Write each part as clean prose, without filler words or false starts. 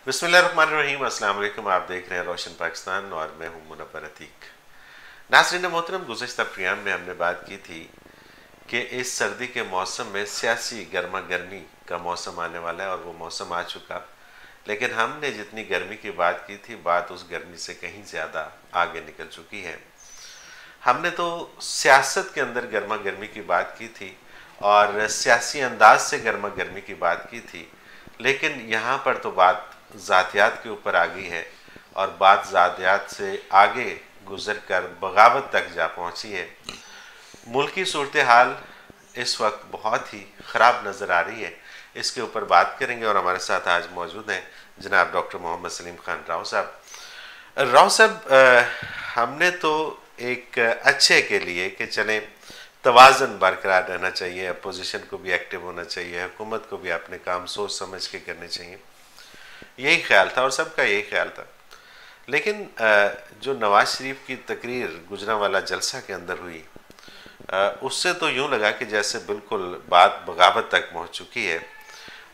बिस्मिल्लाहिर्रहमानिर्रहीम। अस्सलाम वालेकुम। आप देख रहे हैं रोशन पाकिस्तान और मैं हूं मुनव्वर अतीक। नाज़रीन मोहतरम, गुज़श्ता प्रोग्राम में हमने बात की थी कि इस सर्दी के मौसम में सियासी गर्मा गर्मी का मौसम आने वाला है और वो मौसम आ चुका। लेकिन हमने जितनी गर्मी की बात की थी, बात उस गर्मी से कहीं ज़्यादा आगे निकल चुकी है। हमने तो सियासत के अंदर गर्मा गर्मी की बात की थी और सियासी अंदाज से गर्मा गर्मी की बात की थी, लेकिन यहाँ पर तो बात ज़ातियात के ऊपर आ गई है और बात ज़ातियात से आगे गुजर कर बगावत तक जा पहुँची है। मुल्की सूरत हाल इस वक्त बहुत ही ख़राब नज़र आ रही है। इसके ऊपर बात करेंगे और हमारे साथ आज मौजूद हैं जनाब डॉक्टर मोहम्मद सलीम खान राव साहब। राव साहब, हमने तो एक अच्छे के लिए कि चलें तवाज़न बरकरार रहना चाहिए, अपोजिशन को भी एक्टिव होना चाहिए, हुकूमत को भी अपने काम सोच समझ के करने चाहिए, यही ख्याल था और सबका यही ख्याल था। लेकिन जो नवाज़ शरीफ की तकरीर गुजरांवाला जलसा के अंदर हुई, उससे तो यूँ लगा कि जैसे बिल्कुल बात बगावत तक पहुँच चुकी है।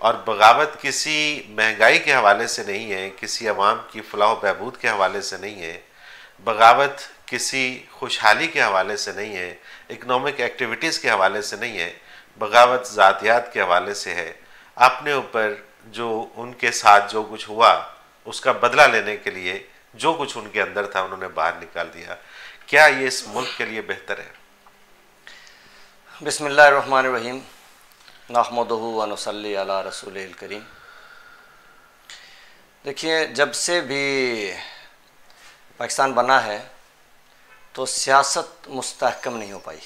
और बगावत किसी महंगाई के हवाले से नहीं है, किसी अवाम की फलाह बहबूद के हवाले से नहीं है, बगावत किसी खुशहाली के हवाले से नहीं है, इकनॉमिक एक्टिविटीज़ के हवाले से नहीं है, बगावत ज़ातियात के हवाले से है। अपने ऊपर जो उनके साथ जो कुछ हुआ उसका बदला लेने के लिए जो कुछ उनके अंदर था उन्होंने बाहर निकाल दिया। क्या ये इस मुल्क के लिए बेहतर है? बिस्मिल्लाहिर्रहमानिर्रहीम। नहमदुहु व नुसल्ली अला रसूलिल करीम। देखिए, जब से भी पाकिस्तान बना है तो सियासत मुस्तहकम नहीं हो पाई।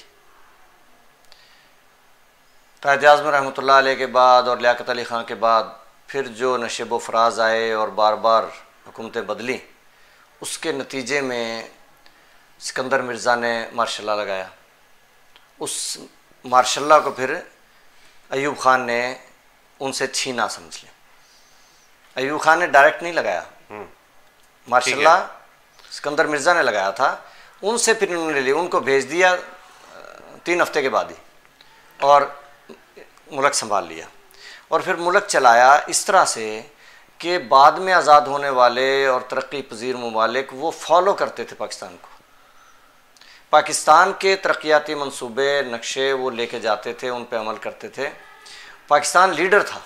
कायद-ए-आज़म रहमतुल्लाह अलैह के बाद और लियाकत अली ख़ान के बाद फिर जो नशेब व फराज आए और बार बार हुकूमतें बदली, उसके नतीजे में सिकंदर मिर्ज़ा ने मार्शल लॉ लगाया। उस मार्शल लॉ को फिर अयूब ख़ान ने उनसे छीना, समझ लें। अयूब ख़ान ने डायरेक्ट नहीं लगाया, मार्शल लॉ सिकंदर मिर्ज़ा ने लगाया था। उनसे फिर उन्होंने ले उनको भेज दिया 3 हफ्ते के बाद ही, और मुल्क संभाल लिया और फिर मुल्क चलाया इस तरह से कि बाद में आज़ाद होने वाले और तरक्की पजीर ममालिक वो फॉलो करते थे पाकिस्तान को। पाकिस्तान के तरक्याती मंसूबे नक्शे वो लेके जाते थे, उन पे अमल करते थे। पाकिस्तान लीडर था,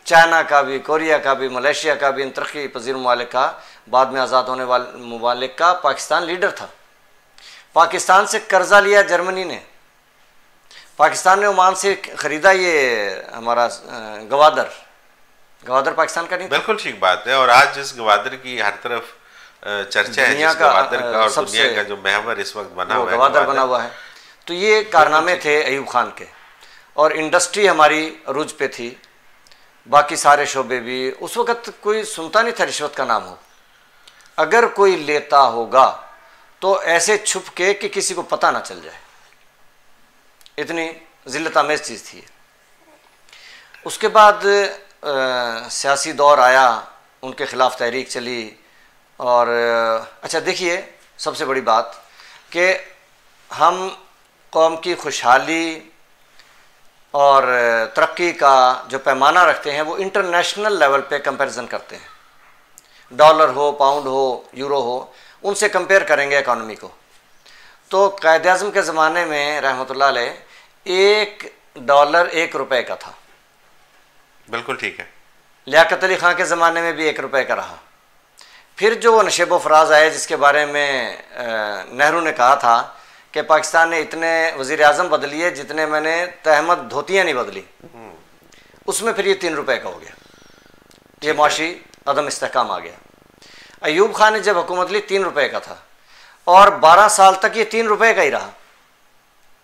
चाइना का भी, कोरिया का भी, मलेशिया का भी, इन तरक्की पजीर ममालिक का, बाद में आज़ाद होने वाले ममालिक का पाकिस्तान लीडर था। पाकिस्तान से कर्जा लिया जर्मनी ने, पाकिस्तान ने ओमान से ख़रीदा ये हमारा गवादर पाकिस्तान का नहीं था। बिल्कुल ठीक बात है। और आज जिस गवादर की हर तरफ चर्चा है, जिस गवादर का और दुनिया का जो महवर इस वक्त बना हुआ है, गवादर बना हुआ है। तो ये कारनामे थे अयूब ख़ान के, और इंडस्ट्री हमारी अरूज पे थी, बाकी सारे शोबे भी। उस वक़्त कोई सुनता नहीं था रिश्वत का नाम हो। अगर कोई लेता होगा तो ऐसे छुप के कि किसी को पता ना चल जाए, इतनी ज़िल्लत आमेज़ चीज़ थी। उसके बाद सियासी दौर आया, उनके ख़िलाफ़ तहरीक चली। और अच्छा देखिए, सबसे बड़ी बात कि हम कौम की खुशहाली और तरक्की का जो पैमाना रखते हैं वो इंटरनेशनल लेवल पे कंपैरिजन करते हैं। डॉलर हो, पाउंड हो, यूरो हो, उनसे कंपेयर करेंगे इकॉनमी को। तो कायद-ए-आज़म के ज़माने में रहमतुल्लाह अलैह $1 1 रुपये का था। बिल्कुल ठीक है। लियाकत अली ख़ान के ज़माने में भी 1 रुपये का रहा। फिर जो नशेब व फराज आए, जिसके बारे में नेहरू ने कहा था कि पाकिस्तान ने इतने वज़ीर आज़म बदलिए जितने मैंने तहमद धोतियाँ नहीं बदली, उसमें फिर ये 3 रुपये का हो गया। ये माशी अदम इस्तेहकाम आ गया। अयूब ख़ान ने जब हुकूमत ली 3 रुपये का था और 12 साल तक ये 3 रुपये का ही रहा।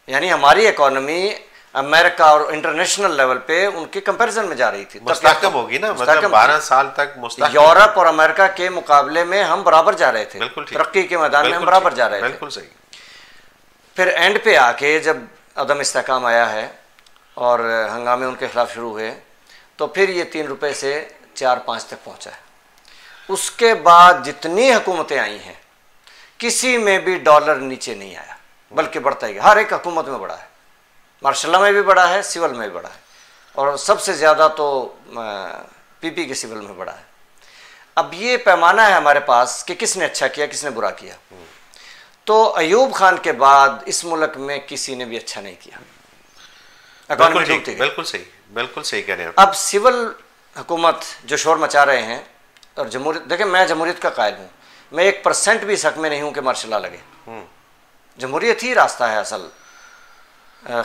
यानी हमारी इकॉनमी अमेरिका और इंटरनेशनल लेवल पे उनके कंपैरिजन में जा रही थी। मुस्तहकम होगी ना, मतलब 12 साल तक मुस्तहकम। यूरोप और अमेरिका के मुकाबले में हम बराबर जा रहे थे, तरक्की के मैदान में हम बराबर जा रहे थे। बिल्कुल सही। फिर एंड पे आके जब अदम इस्तेहकाम आया है और हंगामे उनके खिलाफ शुरू हुए, तो फिर ये 3 रुपये से 4-5 तक पहुँचा है। उसके बाद जितनी हुकूमतें आई हैं, किसी में भी डॉलर नीचे नहीं आया, बल्कि बढ़ता ही। हर एक हुकूमत में बढ़ा है, मार्शल लॉ में भी बढ़ा है, सिविल में भी बढ़ा है, और सबसे ज़्यादा तो पीपी के सिविल में बढ़ा है। अब ये पैमाना है हमारे पास कि किसने अच्छा किया किसने बुरा किया। तो अयूब खान के बाद इस मुल्क में किसी ने भी अच्छा नहीं किया। बिल्कुल सही कह रहे हैं। अब सिविल हुकूमत जो शोर मचा रहे हैं और जमहूरियत, देखिए मैं जमहूरियत का कायल हूँ, मैं 1% भी शक में नहीं हूँ कि मार्शल लॉ लगे। जमहूरियत ही रास्ता है असल,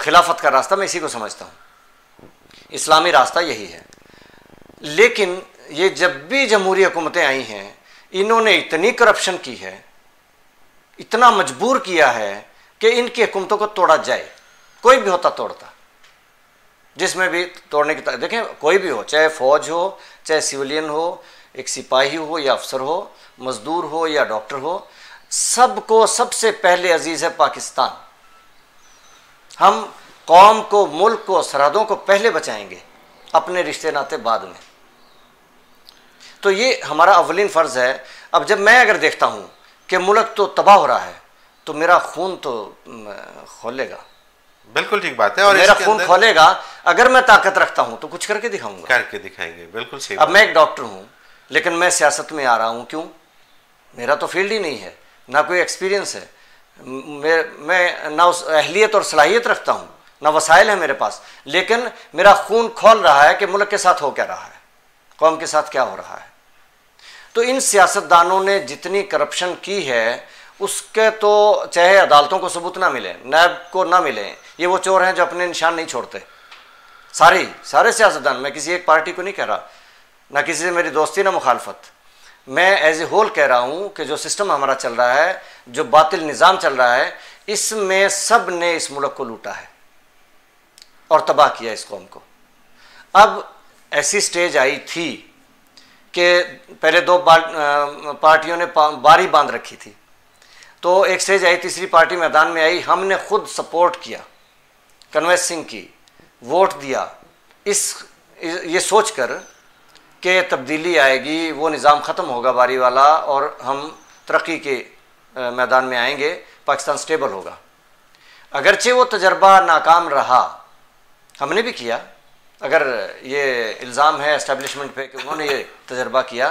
खिलाफत का रास्ता मैं इसी को समझता हूँ, इस्लामी रास्ता यही है। लेकिन ये जब भी जमहूरी हुकूमतें आई हैं इन्होंने इतनी करप्शन की है, इतना मजबूर किया है कि इनकी हुकूमतों को तोड़ा जाए। कोई भी होता तोड़ता, जिसमें भी तोड़ने की देखें, कोई भी हो, चाहे फौज हो, चाहे सिविलियन हो, एक सिपाही हो या अफसर हो, मजदूर हो या डॉक्टर हो, सबको सबसे पहले अजीज है पाकिस्तान। हम कौम को, मुल्क को, सरहदों को पहले बचाएंगे, अपने रिश्ते नाते बाद में। तो ये हमारा अव्वलीन फ़र्ज़ है। अब जब मैं अगर देखता हूँ कि मुल्क तो तबाह हो रहा है तो मेरा खून तो खोलेगा। बिल्कुल ठीक बात है। और मेरा खून खोलेगा। अगर मैं ताकत रखता हूँ तो कुछ करके दिखाऊंगा, करके दिखाएंगे। बिल्कुल सही। अब मैं एक डॉक्टर हूँ लेकिन मैं सियासत में आ रहा हूँ, क्यों? मेरा तो फील्ड ही नहीं है, ना कोई एक्सपीरियंस है, मैं ना उस अहलियत और सलाहियत रखता हूँ, ना वसाइल है मेरे पास, लेकिन मेरा खून खोल रहा है कि मुल्क के साथ हो क्या रहा है, कौम के साथ क्या हो रहा है। तो इन सियासतदानों ने जितनी करप्शन की है उसके तो चाहे अदालतों को सबूत ना मिले, नैब को ना मिले, ये वो चोर हैं जो अपने निशान नहीं छोड़ते। सारे सियासतदान, मैं किसी एक पार्टी को नहीं कह रहा, ना किसी से मेरी दोस्ती ना मुखालफत, मैं एज ए होल कह रहा हूँ कि जो सिस्टम हमारा चल रहा है, जो बातिल निज़ाम चल रहा है, इसमें सब ने इस मुल्क को लूटा है और तबाह किया इस कौम को। अब ऐसी स्टेज आई थी कि पहले दो पार्टियों ने बारी बांध रखी थी, तो एक स्टेज आई, तीसरी पार्टी मैदान में आई, हमने खुद सपोर्ट किया, कन्वेंसिंग की, वोट दिया, ये सोचकर कि तब्दीली आएगी, वो निज़ाम ख़त्म होगा बारी वाला और हम तरक्की के मैदान में आएंगे, पाकिस्तान स्टेबल होगा। अगरचे वो तजर्बा नाकाम रहा, हमने भी किया। अगर ये इल्ज़ाम है एस्टेब्लिशमेंट पे कि उन्होंने ये तजर्बा किया,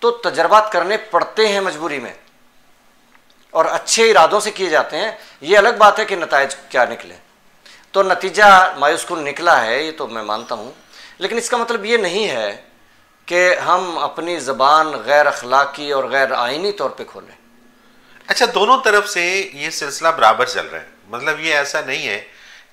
तो तजर्बात करने पड़ते हैं मजबूरी में और अच्छे इरादों से किए जाते हैं। ये अलग बात है कि नताइज क्या निकले। तो नतीजा मायूसकुन निकला है, ये तो मैं मानता हूँ, लेकिन इसका मतलब ये नहीं है कि हम अपनी ज़बान गैर अखलाकी और गैर आइनी तौर पे खोलें। अच्छा, दोनों तरफ से ये सिलसिला बराबर चल रहा है। मतलब ये ऐसा नहीं है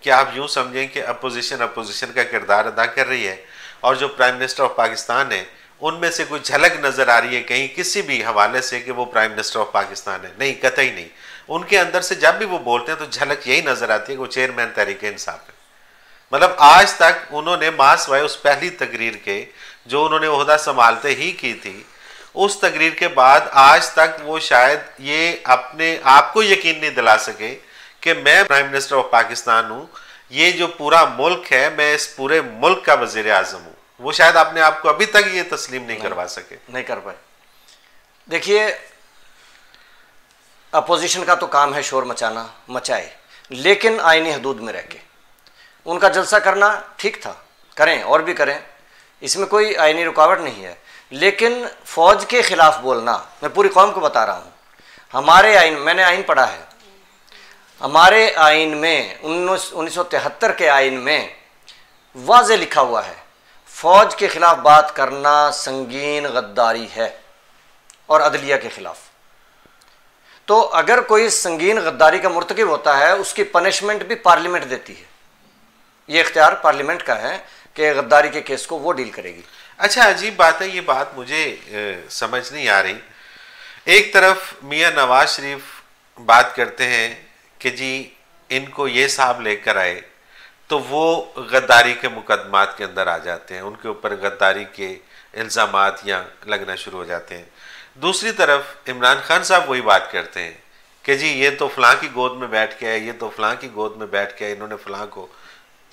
कि आप यूँ समझें कि अपोजिशन का किरदार अदा कर रही है और जो प्राइम मिनिस्टर ऑफ पाकिस्तान है उनमें से कोई झलक नज़र आ रही है कहीं किसी भी हवाले से कि वो प्राइम मिनिस्टर ऑफ पाकिस्तान है। नहीं, कतई नहीं। उनके अंदर से जब भी वो बोलते हैं तो झलक यही नज़र आती है कि वो चेयरमैन तहरीक-ए-इंसाफ है। मतलब आज तक उन्होंने मास वाए उस पहली तकरीर के जो उन्होंने ओहदा संभालते ही की थी, उस तकरीर के बाद आज तक वो शायद ये अपने आप को यकीन नहीं दिला सके कि मैं प्राइम मिनिस्टर ऑफ पाकिस्तान हूँ, ये जो पूरा मुल्क है मैं इस पूरे मुल्क का वज़ीर आज़म हूँ। वो शायद अपने आप को अभी तक ये तस्लीम नहीं करवा सके, नहीं कर पाए। देखिए, अपोजिशन का तो काम है शोर मचाना, मचाए, लेकिन आईनी हदूद में रह के। उनका जलसा करना ठीक था, करें और भी करें, इसमें कोई आईनी रुकावट नहीं है। लेकिन फ़ौज के ख़िलाफ़ बोलना, मैं पूरी कौम को बता रहा हूँ, हमारे आइन, मैंने आइन पढ़ा है, हमारे आइन में 1973 के आइन में वाज़े लिखा हुआ है फ़ौज के ख़िलाफ़ बात करना संगीन गद्दारी है और अदलिया के ख़िलाफ़। तो अगर कोई संगीन गद्दारी का मुर्तकिब होता है उसकी पनिशमेंट भी पार्लियामेंट देती है। ये इख्तियार पार्लियामेंट का है कि गद्दारी के केस को वो डील करेगी। अच्छा, अजीब बात है, ये बात मुझे समझ नहीं आ रही। एक तरफ मियाँ नवाज शरीफ बात करते हैं कि जी इनको ये साहब लेकर आए तो वो गद्दारी के मुकदमात के अंदर आ जाते हैं, उनके ऊपर गद्दारी के इल्ज़ामात या लगना शुरू हो जाते हैं। दूसरी तरफ इमरान खान साहब वही बात करते हैं कि जी ये तो फ़लाँ की गोद में बैठ के आए, ये तो फ़लाँ की गोद में बैठ के आए, इन्होंने फ़लाँ को,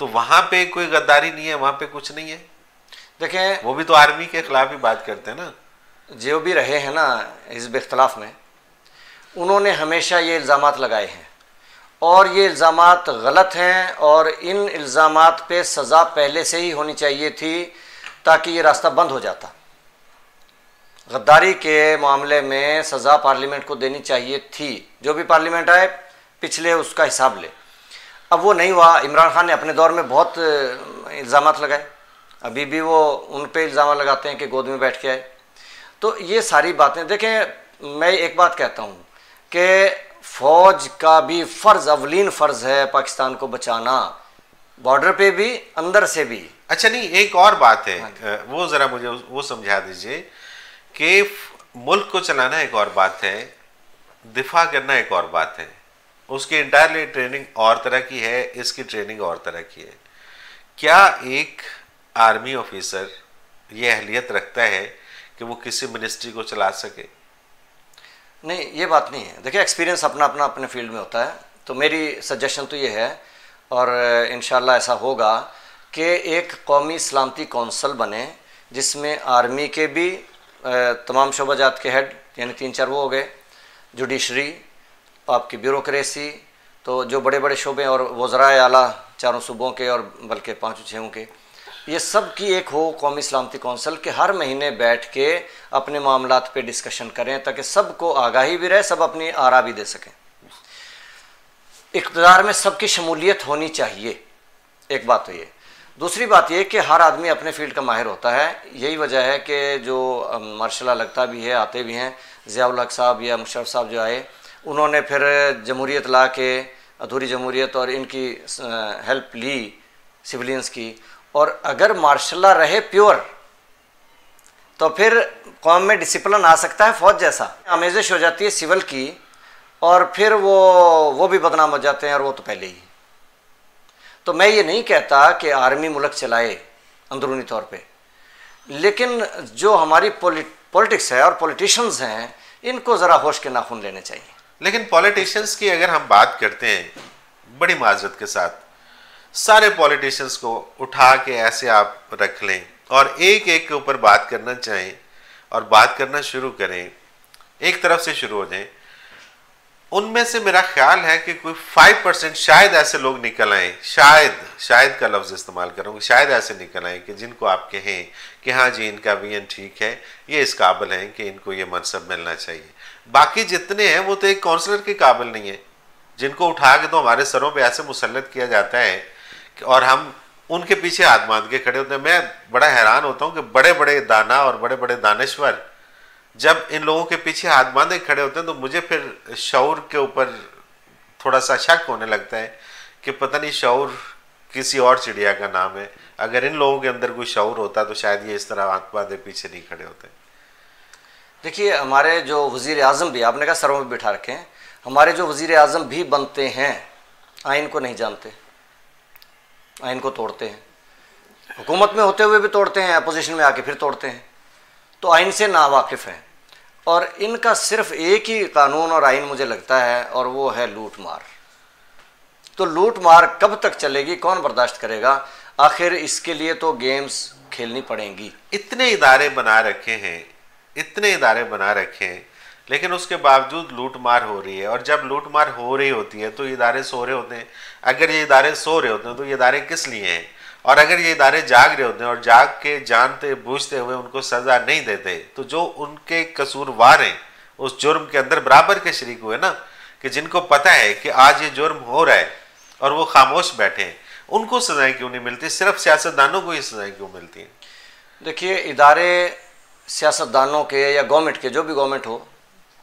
तो वहाँ पे कोई गद्दारी नहीं है, वहाँ पे कुछ नहीं है। देखें, वो भी तो आर्मी के खिलाफ ही बात करते हैं ना। जो भी रहे हैं ना हिज़्ब इख्तिलाफ में, उन्होंने हमेशा ये इल्ज़ामात लगाए हैं और ये इल्ज़ामात गलत हैं और इन इल्ज़ामात पे सज़ा पहले से ही होनी चाहिए थी ताकि ये रास्ता बंद हो जाता। गद्दारी के मामले में सज़ा पार्लियामेंट को देनी चाहिए थी। जो भी पार्लियामेंट आए पिछले उसका हिसाब ले। अब वो नहीं हुआ। इमरान खान ने अपने दौर में बहुत इल्ज़ामात लगाए, अभी भी वो उन पे इल्ज़ाम लगाते हैं कि गोद में बैठ के आए। तो ये सारी बातें देखें, मैं एक बात कहता हूँ कि फ़ौज का भी फ़र्ज़, अवलीन फ़र्ज़ है पाकिस्तान को बचाना, बॉर्डर पे भी, अंदर से भी। अच्छा, नहीं, एक और बात है, वो ज़रा मुझे वो समझा दीजिए कि मुल्क को चलाना एक और बात है, दिफा करना एक और बात है। उसकी इंटायरली ट्रेनिंग और तरह की है, इसकी ट्रेनिंग और तरह की है। क्या एक आर्मी ऑफिसर ये अहलियत रखता है कि वो किसी मिनिस्ट्री को चला सके? नहीं, ये बात नहीं है। देखिए, एक्सपीरियंस अपना अपना अपने फील्ड में होता है। तो मेरी सजेशन तो ये है, और इंशाल्लाह ऐसा होगा, कि एक कौमी सलामती कौंसल बने जिसमें आर्मी के भी तमाम शोबाजात के हेड, यानी 3-4 वो हो गए, जुडिशरी, आपकी ब्यूरोक्रेसी, तो जो बड़े बड़े शोबे, और वज़राए आला 4 सूबों के और बल्कि 5-6 के, ये सब की एक हो कौमी सलामती कौंसल के हर महीने बैठ के अपने मामलात पे डिस्कशन करें, ताकि सबको आगाही भी रहे, सब अपनी आरा भी दे सकें। इक़्तिदार में सबकी शमूलियत होनी चाहिए, एक बात तो ये। दूसरी बात ये कि हर आदमी अपने फील्ड का माहिर होता है। यही वजह है कि जो मार्शल लगता भी है, आते भी हैं, ज़ियाउल हक साहब या मुशर्रफ साहब जो आए, उन्होंने फिर जमहूरियत ला के, अधूरी जमहूरियत और इनकी हेल्प ली सिविलियंस की। और अगर मार्शल रहे प्योर, तो फिर कौम में डिसिप्लिन आ सकता है फ़ौज जैसा। आमेज़श हो जाती है सिविल की, और फिर वो भी बदनाम हो जाते हैं, और वो तो पहले ही। तो मैं ये नहीं कहता कि आर्मी मुल्क चलाए अंदरूनी तौर पे, लेकिन जो हमारी पॉलिटिक्स है और पॉलिटिशियंस हैं, इनको ज़रा होश के नाखून लेने चाहिए। लेकिन पॉलिटिशियंस की अगर हम बात करते हैं, बड़ी माजरत के साथ, सारे पॉलिटिशियंस को उठा के ऐसे आप रख लें और एक एक के ऊपर बात करना चाहें और बात करना शुरू करें, एक तरफ से शुरू हो जाएं, उनमें से मेरा ख्याल है कि कोई 5% शायद ऐसे लोग निकल आए, शायद का लफ्ज़ इस्तेमाल करूँगा, शायद ऐसे निकल आए कि जिनको आप कहें कि हाँ जी, इनका विजन ठीक है, ये इस काबिल हैं कि इनको ये मनसब मिलना चाहिए। बाकी जितने हैं वो तो एक काउंसलर के काबिल नहीं है, जिनको उठा के तो हमारे सरों पे ऐसे मुसल्लत किया जाता है और हम उनके पीछे हाथ बांध के खड़े होते हैं। मैं बड़ा हैरान होता हूँ कि बड़े बड़े दाना और बड़े बड़े दानिश्वर जब इन लोगों के पीछे हाथ बांधे खड़े होते हैं, तो मुझे फिर शऊर के ऊपर थोड़ा सा शक होने लगता है कि पता नहीं शऊर किसी और चिड़िया का नाम है। अगर इन लोगों के अंदर कोई शऊर होता तो शायद ये इस तरह हाथ बांधे पीछे नहीं खड़े होते। देखिए, हमारे जो वज़ीर आज़म भी, आपने कहा सरों में बिठा रखे हैं, हमारे जो वज़ीर आज़म भी बनते हैं आइन को नहीं जानते, आइन को तोड़ते हैं, हुकूमत में होते हुए भी तोड़ते हैं, अपोजिशन में आके फिर तोड़ते हैं, तो आइन से नावाकिफ़ हैं। और इनका सिर्फ एक ही कानून और आइन मुझे लगता है, और वो है लूट मार। तो लूट मार कब तक चलेगी, कौन बर्दाश्त करेगा? आखिर इसके लिए तो गेम्स खेलनी पड़ेंगी। इतने इदारे बना रखे हैं, इतने इदारे बना रखे हैं, लेकिन उसके बावजूद लूट मार हो रही है। और जब लूट मार हो रही होती है तो इदारे सो रहे होते हैं। अगर ये इदारे सो रहे होते हैं तो ये इदारे किस लिए हैं? और अगर ये इदारे जाग रहे होते हैं और जाग के जानते बूझते हुए उनको सज़ा नहीं देते, तो जो उनके कसूरवार हैं उस जुर्म के अंदर बराबर के शरीक हुए ना, कि जिनको पता है कि आज ये जुर्म हो रहा है और वो खामोश बैठे हैं, उनको सज़ाएं क्यों नहीं मिलती? सिर्फ सियासतदानों को ही सज़ाएं क्यों मिलती हैं? देखिए, इदारे सियासतदानों के या गवर्नमेंट के, जो भी गवर्नमेंट हो,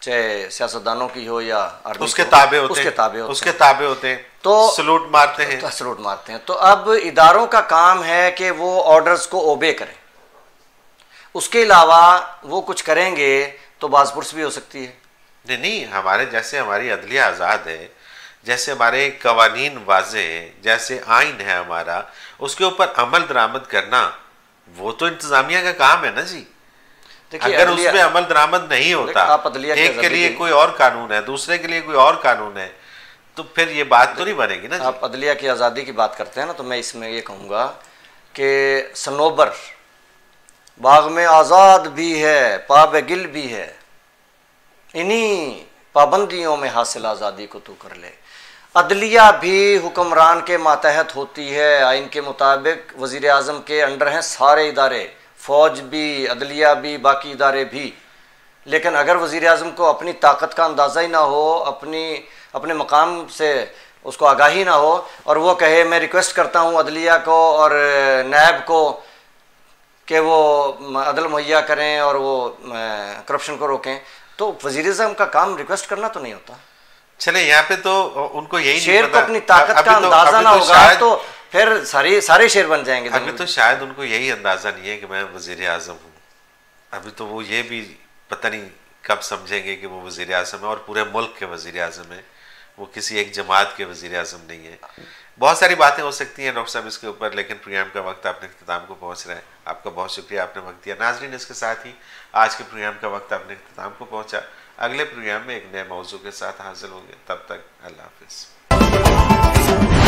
चाहे सियासतदानों की हो या आर्मी, उसके ताबे होते हैं, तो सलूट मारते हैं, सलूट मारते हैं। तो अब इदारों का काम है कि वो ऑर्डर्स को ओबे करें, उसके अलावा वो कुछ करेंगे तो बाज़पुर्स भी हो सकती है। नहीं, हमारे जैसे हमारी अदलिया आज़ाद है, जैसे हमारे कवानीन वाज़े हैं, जैसे आइन है हमारा, उसके ऊपर अमल दरामद करना वो तो इंतज़ामिया का काम है ना जी। अगर उसमें अमल दरामद नहीं होता, एक के लिए कोई और कानून है, दूसरे के लिए कोई और कानून है, तो फिर ये बात तो नहीं बनेगी ना। आप अदलिया की आज़ादी की बात करते हैं ना, तो मैं इसमें ये कहूँगा कि सनोबर बाग में आज़ाद भी है, पाबगिल भी है, इन्हीं पाबंदियों में हासिल आज़ादी को तू कर ले। अदलिया भी हुक्मरान के मातहत होती है, आइन के मुताबिक वज़ीर आज़म के अंडर हैं सारे इदारे, फ़ौज भी, अदलिया भी, बाकी इदारे भी। लेकिन अगर वज़ीर आज़म को अपनी ताकत का अंदाज़ा ही ना हो, अपने मकाम से उसको आगाही ना हो, और वो कहे मैं रिक्वेस्ट करता हूँ अदलिया को और नायब को कि वो अदल मुहैया करें और वो करप्शन को रोकें, तो वज़ीर आज़म का काम रिक्वेस्ट करना तो नहीं होता। चले यहाँ पे तो उनको यही शेर को अपनी ताकत का अंदाजा ना होगा तो फिर सारे शेर बन जाएंगे। अभी तो शायद उनको यही अंदाजा नहीं है कि मैं वज़ीर आज़म हूँ। अभी तो वो ये भी पता नहीं कब समझेंगे कि वो वज़ीर आज़म है और पूरे मुल्क के वज़ीर आज़म है, वो किसी एक जमात के वज़ीर आज़म नहीं है। बहुत सारी बातें हो सकती हैं डॉक्टर साहब इसके ऊपर, लेकिन प्रोग्राम का वक्त अपने इख्तिताम को पहुँच रहा है। आपका बहुत शुक्रिया, आपने वक्त दिया। नाज़रीन, इसके साथ ही आज के प्रोग्राम का वक्त अपने इख्तिताम को पहुँचा। अगले प्रोग्राम में एक नए मौजू के साथ हाजिर होंगे, तब तक अल्लाह हाफ़िज़।